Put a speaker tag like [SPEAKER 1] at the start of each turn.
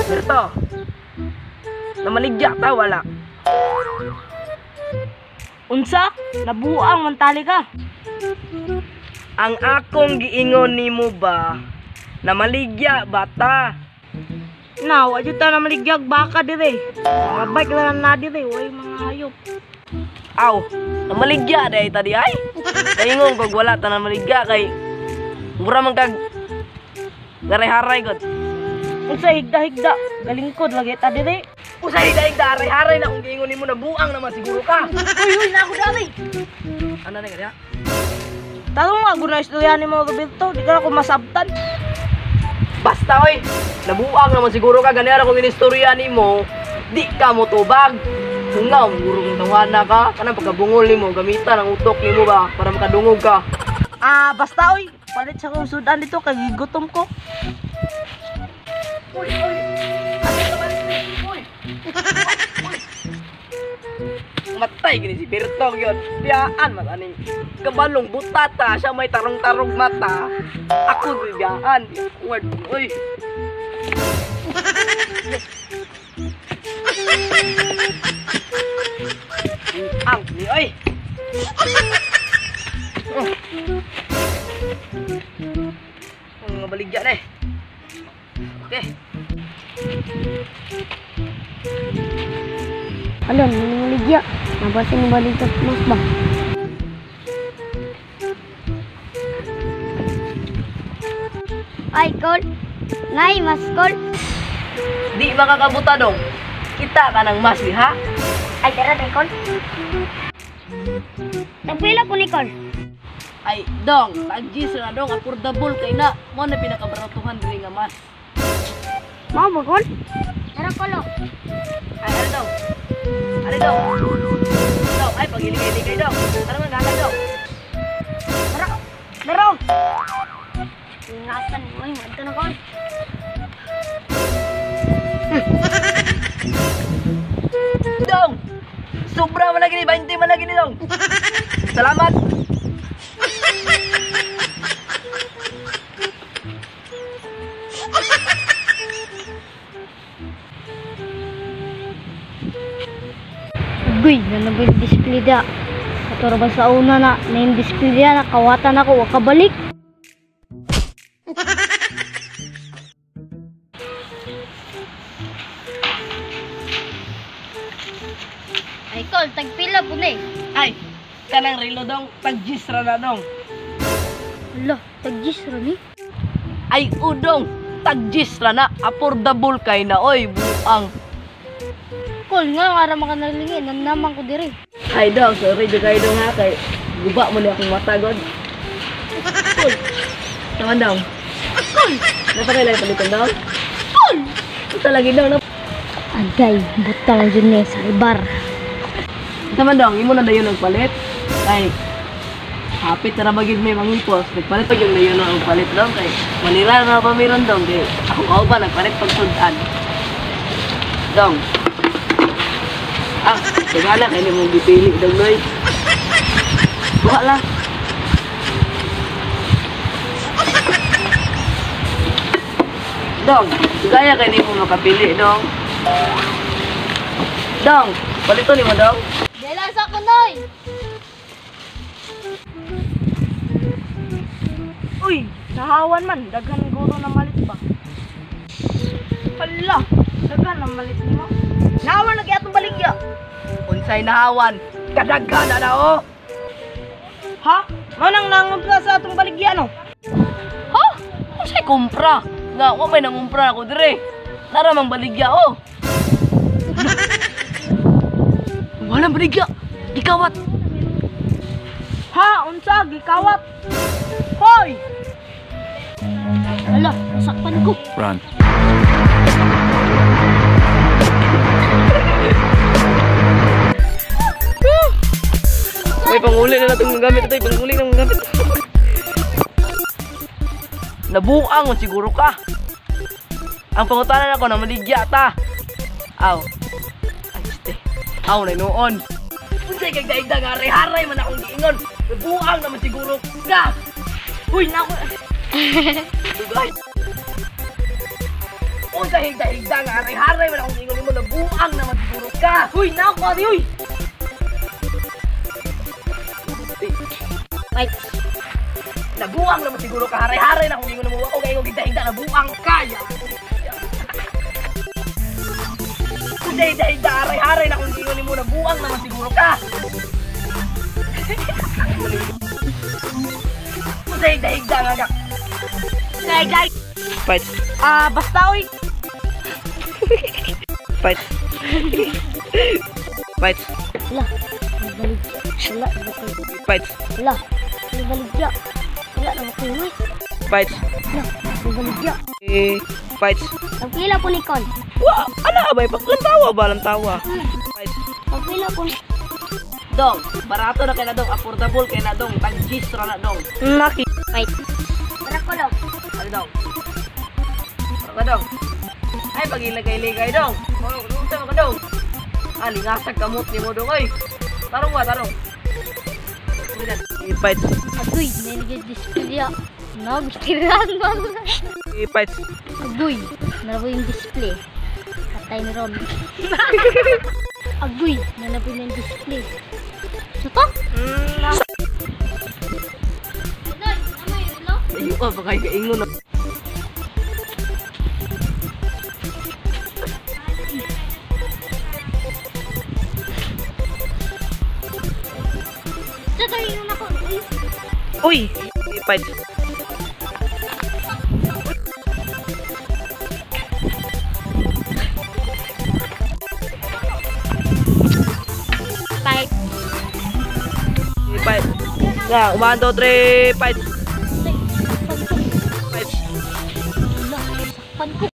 [SPEAKER 1] Berto, namaligya ta wala.
[SPEAKER 2] Unsa? Nabuang mantali ka.
[SPEAKER 1] Ang akong giingon nimo ba, namaligya bata.
[SPEAKER 2] Now, adyo ta na maligyag baka dire. Mga bike na dire, way mga hayop.
[SPEAKER 1] Aw, namaligya day tadi ay. Kaingon kog wala ta namaligya kay mura man kag garay-haray gud.
[SPEAKER 2] Unsa higda-higda, galingkod lagi ta dire.
[SPEAKER 1] Usay higda-higda haray-haray na kung giingon nimo na buang naman siguro ka.
[SPEAKER 2] Uy, na ako dali.
[SPEAKER 1] Ano na kaya?
[SPEAKER 2] Tanong nga guna istorya ni mo Roberto, di ka na ko masabtan.
[SPEAKER 1] Basta oy, nabuang naman siguro ka ganyan kung inistorya nimo, di ka mo tubag. Tungaw, gurong tawhana ka, kanang pagkabungol nimo gamitan ang utok nimo ba para makadungog ka.
[SPEAKER 2] Basta oy, palit sa kong sudan dito kay gigutom ko.
[SPEAKER 1] Uy, uy. Ano naman uy. Matay gini si Bertong yun. Biyaan mas aning kabalong butata siya may tarong-tarong mata. Ako biyaan. Word uy. Ang ni oy. Mga baligya na eh. Okay.
[SPEAKER 3] Alam, nangyayagya. Nabasa ni balikat mas ba? Ay, Col. Nay, mas Col.
[SPEAKER 1] Di makakabuta dong. Kita ka ng mas ha?
[SPEAKER 3] Ay, tara, Col. Nagpila po ni Col.
[SPEAKER 1] Ay, dong, tag-G's na dong, affordable kay na. Mo na pinakabaratuhan diri nga mas.
[SPEAKER 3] Mau ba, Col? Tara, Col.
[SPEAKER 1] Ay, ano dong? Ano dong? Dong, ay, pag-iligay-ligay dong. Ano nga gagawin dong?
[SPEAKER 3] Tara, tara. Ingatan mo, ito na, Col.
[SPEAKER 1] Dong! Sobra man lagi ni, 20 man lagi ni dong. Salamat!
[SPEAKER 3] Uy, nanabay displida. Katuro ba sa una na yung displida na kawatan ako, wag kabalik. Ay, Col, tagpila po na eh.
[SPEAKER 1] Ay, kanang relo dong, tag-G's na dong.
[SPEAKER 3] Hala, tag-G's rin eh.
[SPEAKER 1] Ay, udong, tag-G's na, affordable kay na, oy, buang.
[SPEAKER 3] Col, nga nga ka nalingin, naman ko diri.
[SPEAKER 1] Ay, dong, sorry, di kayo dong ha, kay guba mo na akong mata, god. Cool. Naman dong.
[SPEAKER 3] Col!
[SPEAKER 1] Napakailan palitan dong?
[SPEAKER 3] Col!
[SPEAKER 1] Ito lagi dong,
[SPEAKER 3] Agay, buta lang dyan eh, sa ibar.
[SPEAKER 1] Naman dong, imo na dayon nagpalit. Kay hapit na magid may mangipos. Nagpalit pag yung dayon nagpalit dong kay manira na pamiron dong kay ako kao ba nagpalit pag sudan. Dong. Sagala kay nimo gipili dong noy. Buha lang. Dong, gaya kay nimo makapili dong. Dong, palito nimo dong.
[SPEAKER 3] Dela sa kunoy!
[SPEAKER 2] Uy, nahawan man, daghan guro na malit ba? Hala, daghan na malit nimo. Nahawan lagi atong baligya.
[SPEAKER 1] Unsay nahawan, kadaghan na oh.
[SPEAKER 2] Ha? Manang nangumpra sa atong baligya no?
[SPEAKER 1] Ha? Unsay kumpra? Nga, wa may nangumpra ako dire. Naramang baligya oh. Walang baligya. Gikawat.
[SPEAKER 2] Ha? Unsa? Gikawat? Hoy!
[SPEAKER 3] Hala, sakpan ko.
[SPEAKER 4] Run.
[SPEAKER 1] May panguli na natong gamit ito. Panguli na gamit. Nabuang mo siguro ka. Ang pangutanan ako na maligya ta. Aw. Ay, Aw na noon. Unsay kay daigdag haray-haray man akong giingon. Buang naman siguro ka.
[SPEAKER 2] Uy, nako.
[SPEAKER 1] Dugay. Unsay higda-higda nga haray-haray man akong giingon mo na buang naman siguro ka.
[SPEAKER 2] Uy, nako, ari, uy.
[SPEAKER 3] Fight.
[SPEAKER 1] Nabuang naman siguro ka haray-haray na akong giingon mo. Okay, kung higda-higda na buang kaya. Unsay higda-higda haray-haray na akong giingon mo na buang naman siguro ka. Unsay higda-higda nga.
[SPEAKER 2] Guys.
[SPEAKER 1] Fight.
[SPEAKER 2] Basta, uy.
[SPEAKER 1] Fight. Fight.
[SPEAKER 3] Wala. Nabaligya. Wala. Bakay.
[SPEAKER 1] Fight.
[SPEAKER 3] Wala. Nabaligya. Wala. Bakay. Uy.
[SPEAKER 1] Fight.
[SPEAKER 3] Wala. Nabaligya.
[SPEAKER 1] Fight.
[SPEAKER 3] Pagpila po ni Kon.
[SPEAKER 1] Wah, ana abay paglantawa ba lantawa. Fight.
[SPEAKER 3] Pagpila po ni...
[SPEAKER 1] Dong, barato na kay na dong, affordable kay na dong, tag-gis ra na dong.
[SPEAKER 2] Naki.
[SPEAKER 3] Fight. Para ko daw.
[SPEAKER 1] Ano dong? Ano ka dong? Ay, pag-ilagay-ligay dong. Ano ka dong? Lingasag kamot ni mo dong, oy. Tarong ba, tarong. Fight.
[SPEAKER 3] Agoy. Naligay display. Nagtiran mo.
[SPEAKER 1] Fight.
[SPEAKER 3] Agoy. Nalaboy yung display. Katay ni Ron. Agoy. Nalaboy yung display. Suto?
[SPEAKER 1] Ayo, baka kaingon na.
[SPEAKER 3] Suto yung ako.
[SPEAKER 1] Uy! Fight.
[SPEAKER 3] Fight.
[SPEAKER 1] Fight. Nga, 1, 2, 3, fight. Fight.
[SPEAKER 3] Sakpan ko.